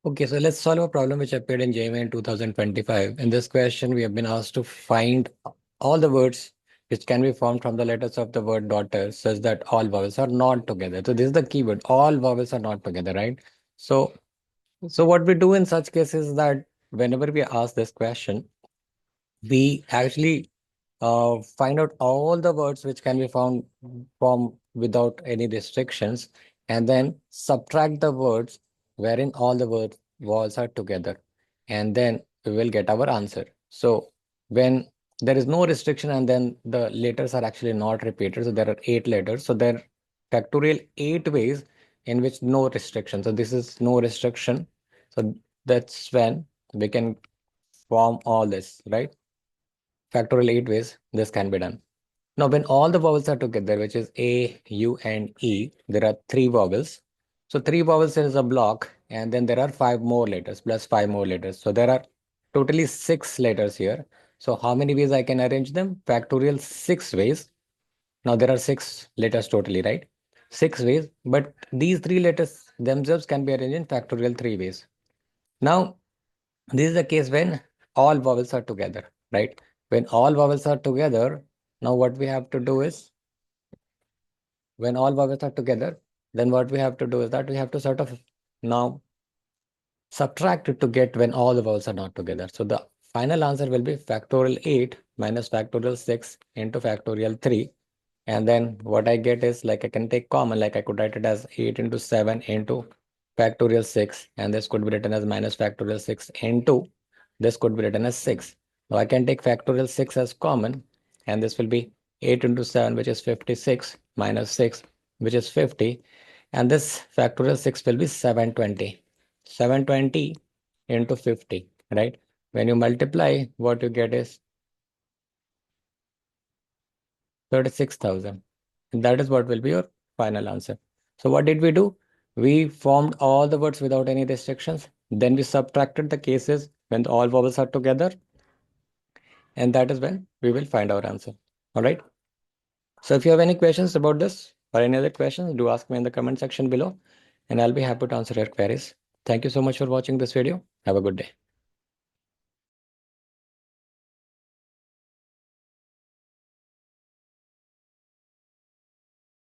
Okay, so let's solve a problem which appeared in JEE Main 2025. In this question, we have been asked to find all the words which can be formed from the letters of the word daughter such that all vowels are not together. So this is the keyword, all vowels are not together, right? So, so what we do in such cases is that whenever we ask this question, we actually find out all the words which can be found from without any restrictions, and then subtract the words wherein all the words are together, and then we will get our answer. So when there is no restriction and then the letters are actually not repeated, so there are 8 letters, so there are factorial 8 ways in which no restriction. So this is no restriction. So that's when we can form all this, right? Factorial 8 ways this can be done. Now, when all the vowels are together, which is A, U, and E, there are 3 vowels. So 3 vowels is a block, and then there are 5 more letters plus 5 more letters. So there are totally 6 letters here. So how many ways I can arrange them? Factorial 6 ways. Now there are 6 letters totally, right? 6 ways, but these 3 letters themselves can be arranged in factorial 3 ways. Now, this is the case when all vowels are together, right? When all vowels are together, now what we have to do is, when all vowels are together, then what we have to do is that we have to sort of now subtract it to get when all the vowels are not together. So the final answer will be factorial 8 minus factorial 6 into factorial 3. And then what I get is, like, I can take common, like I could write it as 8 into 7 into factorial 6. And this could be written as minus factorial 6 into, this could be written as 6. Now I can take factorial 6 as common, and this will be 8 into 7, which is 56, minus 6, which is 50. And this factorial 6 will be 720. 720 into 50, right? When you multiply, what you get is 36,000. And that is what will be your final answer. So what did we do? We formed all the words without any restrictions. Then we subtracted the cases when all vowels are together. And that is when we will find our answer. All right. So if you have any questions about this or any other questions, do ask me in the comment section below, and I'll be happy to answer your queries. Thank you so much for watching this video. Have a good day.